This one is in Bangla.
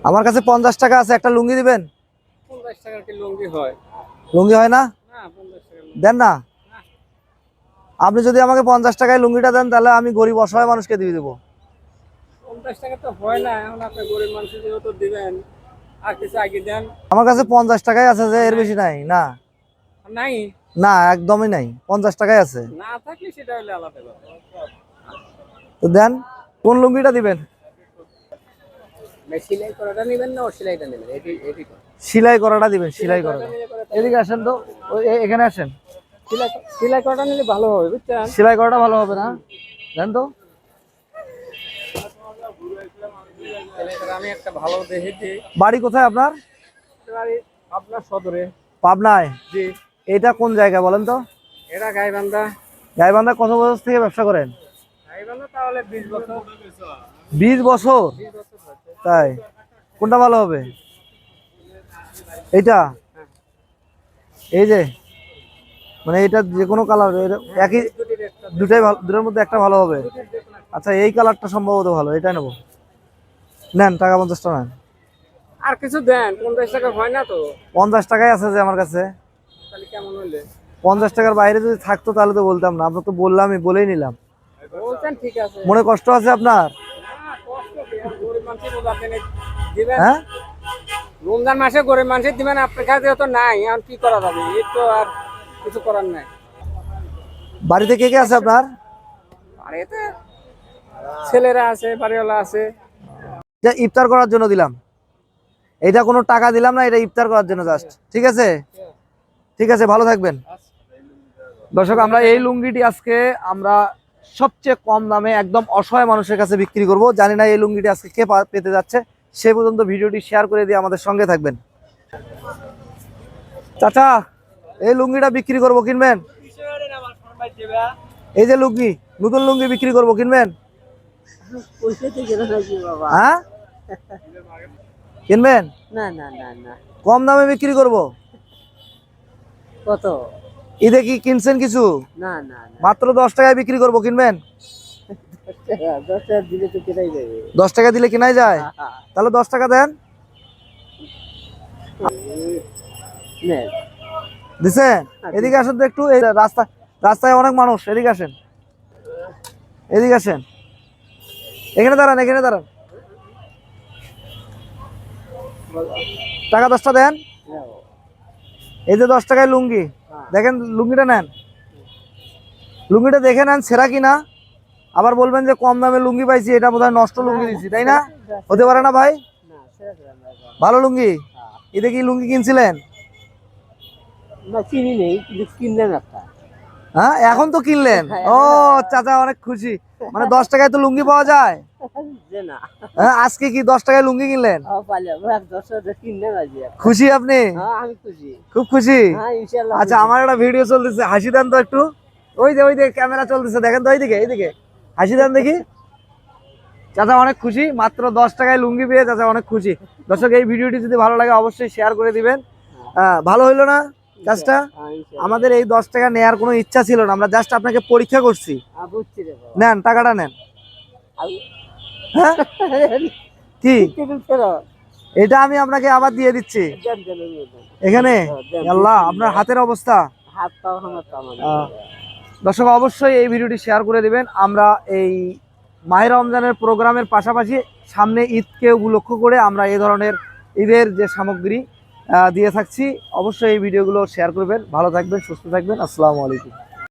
আমার কাছে 50 টাকা আছে, একটা লুঙ্গি দিবেন? 50 টাকার কি লুঙ্গি হয়? লুঙ্গি হয় না? না 50 টাকা দেন না। আপনি যদি আমাকে 50 টাকায় লুঙ্গিটা দেন তাহলে আমি গরিব অসহায় মানুষকে দিয়ে দেবো। 50 টাকা তো হয় না, এখন আপনি গরিব মানুষের যেহেতু দিবেন আর কিছু আগে দেন। আমার কাছে 50 টাকাই আছে, যে এর বেশি নাই। না নাই না, একদমই নাই, 50 টাকাই আছে। না থাকলে সেটা হলে আলাদা কথা। তো দেন, কোন লুঙ্গিটা দিবেন? সেলাই করাটা নেবেন না সেলাইটা নেবেন? সেলাই করাটা দিবেন, সেলাই করাটা। এদিকে আসেন তো, এখানে আসেন। সেলাই করাটা নিলে ভালো হবে, বুঝছেন? সেলাই করাটা ভালো হবে না? দেন তো। আমি একটা ভালো দেখেছি। বাড়ি কোথায় আপনার? আপনার সদরে। পাবনায়? জি। এটা কোন জায়গা বলেন তো? এটা গাইবান্ধা। গাইবান্ধা কত বছর থেকে ব্যবসা করেন? গাইবান্ধা তাহলে 20 বছর। 20 বছর? তাই? কোনটা ভালো হবে? এইটা? এই যে মানে এটা যে কোনো কালার একই? দুটাই ভালো, দুটোর মধ্যে একটা ভালো হবে। আচ্ছা, এই কালারটা সম্ভবত ভালো, এটাই নেবো। নেন, টাকা 50 টাকা নেন। আর কিছু দেন, 50 টাকা হয় না তো? 50 টাকাই আছে যে আমার কাছে। তাহলে কেমন হইলে? 50 টাকার বাইরে যদি থাকতো তাহলে তো বলতাম না, আপনার তো বললামই, বলেই নিলাম। বলছেন ঠিক আছে। মনে কষ্ট আছে আপনার? হ্যাঁ, রমজান মাসে গরিব মানুষের দিবেন, আপনার কাছে তো নাই, এখন কি করা যাবে? এই তো আর কিছু করার নাই। বাড়িতে কে কে আছে আপনার? বাড়িতে ছেলেরা আছে, বাড়িওয়ালা আছে। এটা ইফতার করার জন্য দিলাম, এটা কোনো টাকা দিলাম না, এটা ইফতার করার জন্য জাস্ট। ঠিক আছে, ঠিক আছে, ভালো থাকবেন। দর্শক, আমরা এই লুঙ্গিটি আজকে আমরা সবচেয়ে কম দামে একদম অসহায় মানুষের কাছে বিক্রি করব। জানি না এই লুঙ্গিটি আজকে কে পেতে যাচ্ছে। সে পর্যন্ত ভিডিওটি শেয়ার করে দিয়ে আমাদের সঙ্গে থাকবেন। চাচা, এই লুঙ্গিটা বিক্রি করব, কিনবেন? এই যে লুঙ্গি, নতুন লুঙ্গি বিক্রি করব, কিনবেন? হ্যাঁ, কিনবেন? না না না না। কম দামে বিক্রি করব। কত? ঈদে কি কিনছেন কিছু? না না, মাত্র 10 টাকায় বিক্রি করব, কিনবেন? 10 টাকা দিলে তো কেনাই যাবে। 10 টাকা দিলে কেনাই যায়? তাহলে 10 টাকা দেন। দিছেন? এদিকে আসেন তো একটু, এই রাস্তায় অনেক মানুষ, এদিকে আসেন, এদিকে আসেন, এখানে দাঁড়ান, এখানে দাঁড়ান। টাকা 10টা দেন। এই যে 10 টাকায় লুঙ্গি, দেখেন লুঙ্গিটা নেন, লুঙ্গিটা দেখে নেন ছেঁড়া কিনা। আবার বলবেন যে কম দামে লুঙ্গি পাইছি, এটা বোধহয় নষ্ট লুঙ্গি দিচ্ছি, তাই না? হতে পারে না ভাই? ভালো লুঙ্গি। এতে কি লুঙ্গি কিনছিলেন? না চিনি নেই, কিন্তু কিনলেন একটা। হ্যাঁ, এখন তো কিনলেন। ও চাচা, অনেক খুশি। মানে 10 টাকায় তো লুঙ্গি পাওয়া যায়? হ্যাঁ, আজকে কি 10 টাকায় লুঙ্গি কিনলেন? খুশি আপনি? খুব খুশি। আচ্ছা, আমার একটা ভিডিও চলতেছে, হাসি দেন তো একটু। ওই যে ক্যামেরা চলতেছে, দেখেন তো এইদিকে, এইদিকে হাসি দেন দেখি। চাচা অনেক খুশি, মাত্র 10 টাকায় লুঙ্গি পেয়ে চাচা অনেক খুশি। দর্শক, এই ভিডিওটি যদি ভালো লাগে অবশ্যই শেয়ার করে দিবেন। ভালো হইলো না কাজটা? আমাদের এই 10 টাকা নেয়ার কোনো ইচ্ছা ছিল না, আমরা জাস্ট আপনাকে পরীক্ষা করছি। নেন, টাকাটা নেন। হ্যাঁ, কি এটা আমি আপনাকে আবার দিয়ে দিচ্ছি এখানে। আল্লাহ, আপনার হাতের অবস্থা। দর্শক, অবশ্যই এই ভিডিওটি শেয়ার করে দিবেন। আমরা এই মাহে রমজানের প্রোগ্রামের পাশাপাশি সামনে ঈদকে উপলক্ষ করে আমরা এই ধরনের ঈদের যে সামগ্রী দিয়ে থাকছি। অবশ্যই এই ভিডিওগুলো শেয়ার করবেন। ভালো থাকবেন, সুস্থ থাকবেন। আসসালামু আলাইকুম।